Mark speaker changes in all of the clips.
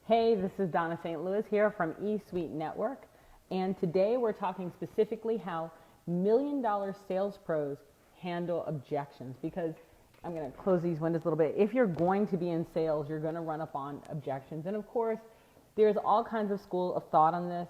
Speaker 1: Hey, this is Donna St. Louis here from eSuite Network, and today we're talking specifically how million-dollar sales pros handle objections, because I'm going to close these windows a little bit. If you're going to be in sales, you're going to run up on objections, and of course, there's all kinds of school of thought on this.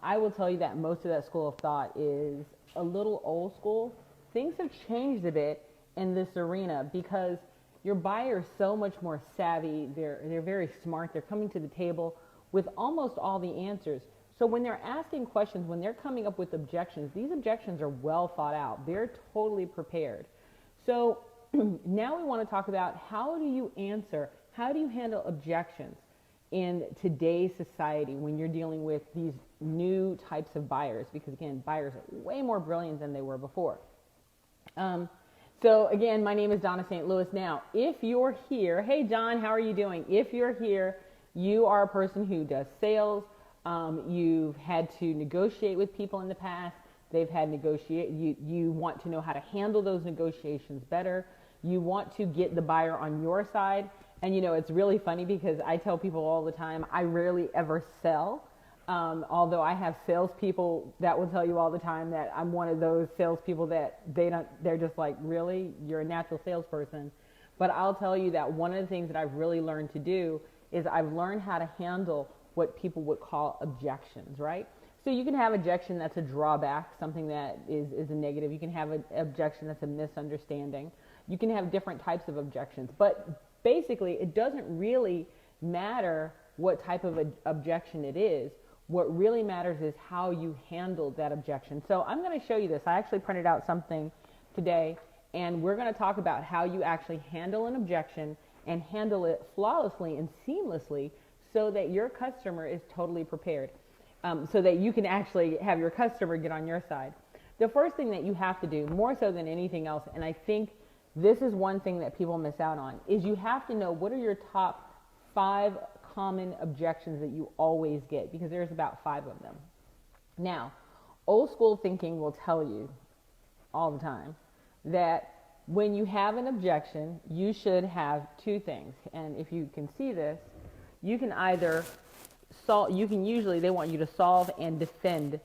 Speaker 1: I will tell you that most of that school of thought is a little old school. Things have changed a bit in this arena because your buyer is so much more savvy. They're very smart. They're coming to the table with almost all the answers. So when they're asking questions, when they're coming up with objections, these objections are well thought out. They're totally prepared. So now we want to talk about how do you handle objections in today's society when you're dealing with these new types of buyers, because again, buyers are way more brilliant than they were before. So again, my name is Donna St. Louis. Now, if you're here, hey John, how are you doing? If you're here, you are a person who does sales. You've had to negotiate with people in the past. They've had you want to know how to handle those negotiations better. You want to get the buyer on your side. And you know, it's really funny because I tell people all the time, I rarely ever sell. Although I have salespeople that will tell you all the time that I'm one of those salespeople that they're just like, really? You're a natural salesperson. But I'll tell you that one of the things that I've really learned to do is I've learned how to handle what people would call objections, right? So you can have objection that's a drawback, something that is a negative. You can have an objection that's a misunderstanding. You can have different types of objections. But basically, it doesn't really matter what type of objection it is. What really matters is how you handle that objection. So I'm going to show you this. I actually printed out something today, and we're going to talk about how you actually handle an objection and handle it flawlessly and seamlessly so that your customer is totally prepared, so that you can actually have your customer get on your side. The first thing that you have to do, more so than anything else, and I think this is one thing that people miss out on, is you have to know what are your top 5 common objections that you always get, because there's about 5 of them. Now, old school thinking will tell you all the time that when you have an objection, you should have 2 things. And if you can see this, you can either they want you to solve and defend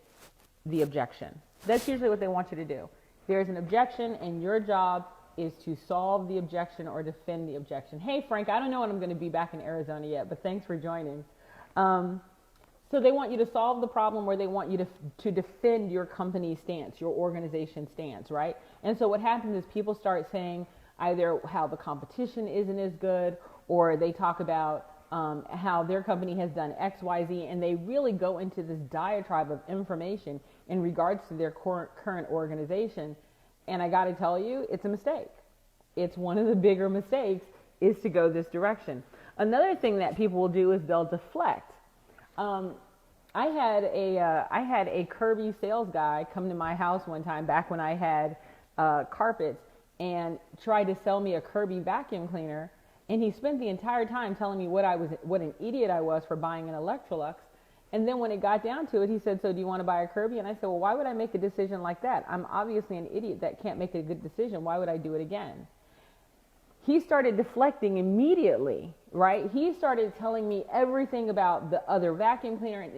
Speaker 1: the objection. That's usually what they want you to do. There's an objection, and your job is to solve the objection or defend the objection. Hey, Frank, I don't know when I'm going to be back in Arizona yet, but thanks for joining. So they want you to solve the problem, or they want you to defend your company stance, your organization stance, right? And so what happens is people start saying either how the competition isn't as good, or they talk about how their company has done X, Y, Z, and they really go into this diatribe of information in regards to their current organization. And I got to tell you, it's a mistake. It's one of the bigger mistakes is to go this direction. Another thing that people will do is they'll deflect. I had a Kirby sales guy come to my house one time back when I had carpets and tried to sell me a Kirby vacuum cleaner. And he spent the entire time telling me what an idiot I was for buying an Electrolux. And then when it got down to it, he said, so do you want to buy a Kirby? And I said, well, why would I make a decision like that? I'm obviously an idiot that can't make a good decision. Why would I do it again? He started deflecting immediately, right? He started telling me everything about the other vacuum cleaner.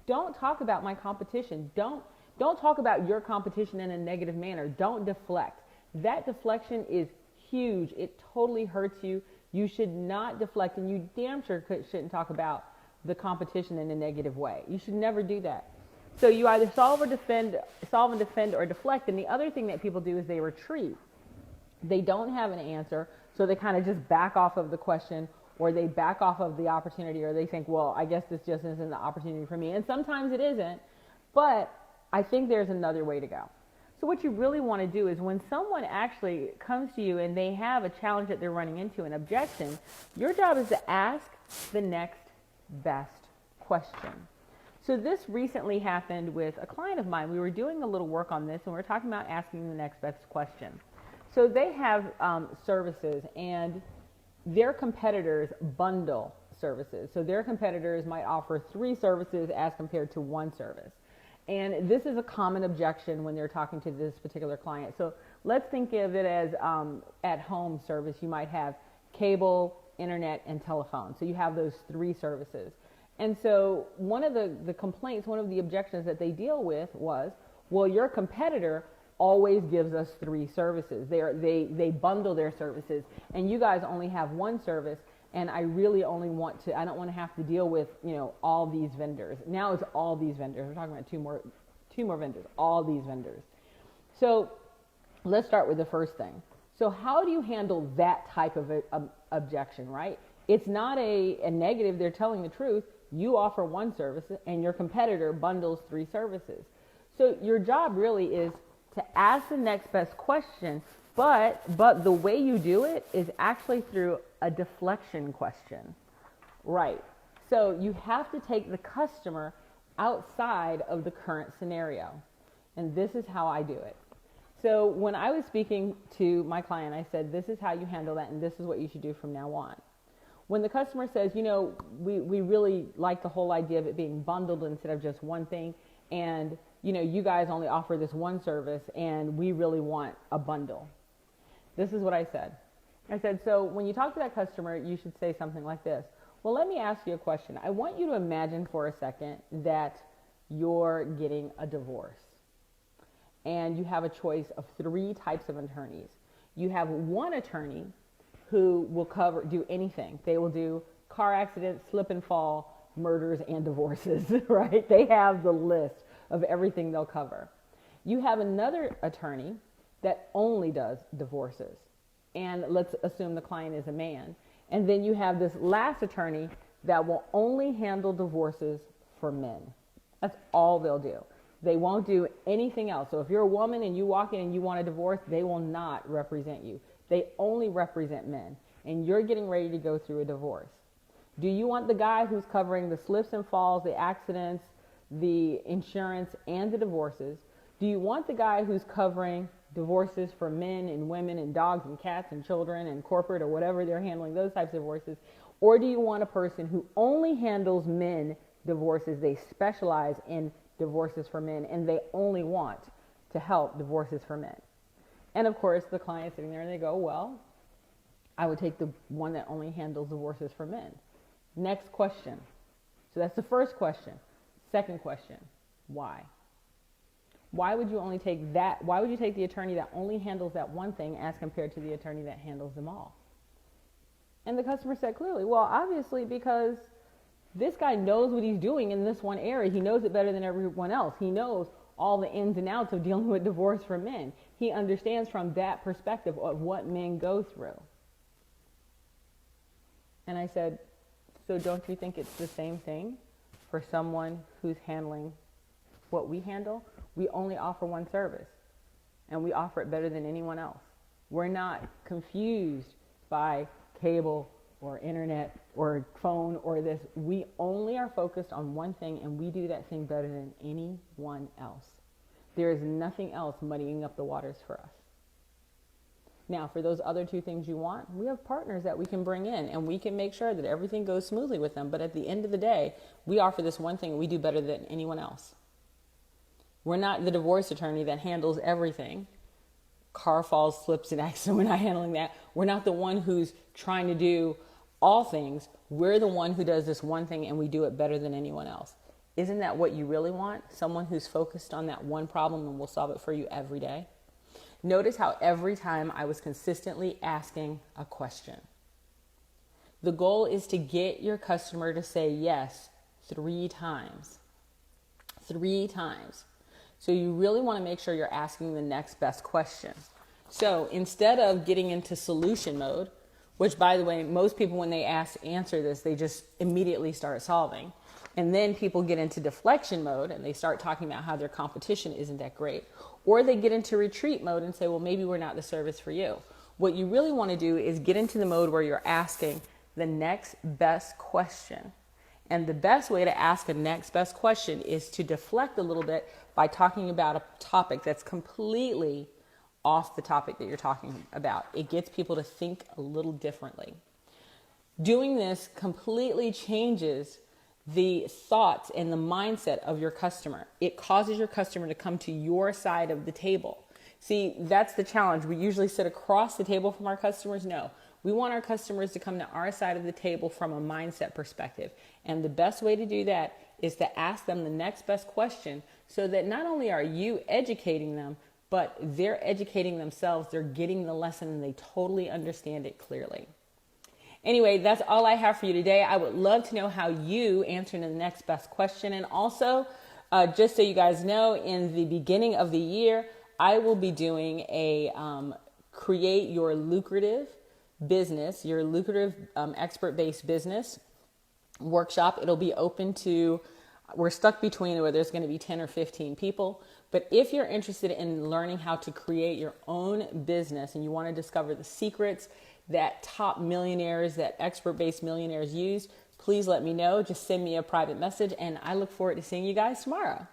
Speaker 1: Don't talk about my competition. Don't talk about your competition in a negative manner. Don't deflect. That deflection is huge. It totally hurts you. You should not deflect, and you damn sure shouldn't talk about the competition in a negative way. You should never do that. So you either solve and defend, or deflect. And the other thing that people do is they retreat. They don't have an answer, so they kind of just back off of the question, or they back off of the opportunity, or they think, well, I guess this just isn't the opportunity for me. And sometimes it isn't, but I think there's another way to go. So what you really want to do is when someone actually comes to you and they have a challenge that they're running into, an objection, your job is to ask the next best question. So this recently happened with a client of mine. We were doing a little work on this, and we were talking about asking the next best question. So they have services, and their competitors bundle services. So their competitors might offer 3 services as compared to 1 service. And this is a common objection when they're talking to this particular client. So let's think of it as at-home service. You might have cable, internet, and telephone. So you have those 3 services. And so one of the complaints, one of the objections that they deal with was, well, your competitor always gives us 3 services. They bundle their services, and you guys only have 1 service, and I really only I don't want to have to deal with, all these vendors. Now it's all these vendors. We're talking about two more vendors, all these vendors. So let's start with the first thing. So how do you handle that type of objection, right? It's not a negative. They're telling the truth. You offer 1 service and your competitor bundles 3 services. So your job really is to ask the next best question, but the way you do it is actually through a deflection question, right? So you have to take the customer outside of the current scenario. And this is how I do it. So when I was speaking to my client, I said, this is how you handle that, and this is what you should do from now on. When the customer says, we really like the whole idea of it being bundled instead of just one thing, and, you guys only offer this 1 service, and we really want a bundle. This is what I said. I said, so when you talk to that customer, you should say something like this. Well, let me ask you a question. I want you to imagine for a second that you're getting a divorce. And you have a choice of 3 types of attorneys. You have 1 attorney who will do anything. They will do car accidents, slip and fall, murders, and divorces, right? They have the list of everything they'll cover. You have another attorney that only does divorces. And let's assume the client is a man. And then you have this last attorney that will only handle divorces for men. That's all they'll do. They won't do anything else. So if you're a woman and you walk in and you want a divorce, they will not represent you. They only represent men. And you're getting ready to go through a divorce. Do you want the guy who's covering the slips and falls, the accidents, the insurance, and the divorces? Do you want the guy who's covering divorces for men and women and dogs and cats and children and corporate or whatever they're handling, those types of divorces? Or do you want a person who only handles men divorces? They specialize in divorces for men, and they only want to help divorces for men. And of course, the client's sitting there and they go, well, I would take the one that only handles divorces for men. Next question. So that's the first question. Second question, why? Why would you only take that? Why would you take the attorney that only handles that one thing as compared to the attorney that handles them all? And the customer said clearly, well, obviously because this guy knows what he's doing in this one area. He knows it better than everyone else. He knows all the ins and outs of dealing with divorce for men. He understands from that perspective of what men go through. And I said, so don't you think it's the same thing for someone who's handling what we handle? We only offer 1 service, and we offer it better than anyone else. We're not confused by cable or internet or phone or this. We only are focused on one thing, and we do that thing better than anyone else. There is nothing else muddying up the waters for us. Now, for those other 2 things you want, we have partners that we can bring in, and we can make sure that everything goes smoothly with them. But at the end of the day, we offer this one thing, and we do better than anyone else. We're not the divorce attorney that handles everything. Car falls, slips, and accidents. We're not handling that. We're not the one who's trying to do all things. We're the one who does this one thing, and we do it better than anyone else. Isn't that what you really want? Someone who's focused on that one problem and will solve it for you every day? Notice how every time I was consistently asking a question. The goal is to get your customer to say yes 3 times. 3 times. So you really want to make sure you're asking the next best question. So instead of getting into solution mode, which, by the way, most people, when they answer this, they just immediately start solving. And then people get into deflection mode and they start talking about how their competition isn't that great. Or they get into retreat mode and say, well, maybe we're not the service for you. What you really want to do is get into the mode where you're asking the next best question. And the best way to ask a next best question is to deflect a little bit by talking about a topic that's completely off the topic that you're talking about. It gets people to think a little differently. Doing this completely changes the thoughts and the mindset of your customer. It causes your customer to come to your side of the table. See, that's the challenge. We usually sit across the table from our customers. No, We want our customers to come to our side of the table from a mindset perspective. And the best way to do that is to ask them the next best question, so that not only are you educating them, but they're educating themselves. They're getting the lesson and they totally understand it clearly. Anyway, that's all I have for you today. I would love to know how you answer the next best question. And also, just so you guys know, in the beginning of the year, I will be doing a create your lucrative business, your lucrative expert-based business workshop. It'll be open to, we're stuck between where there's going to be 10 or 15 people. But if you're interested in learning how to create your own business and you want to discover the secrets that top millionaires, that expert-based millionaires use, please let me know. Just send me a private message, and I look forward to seeing you guys tomorrow.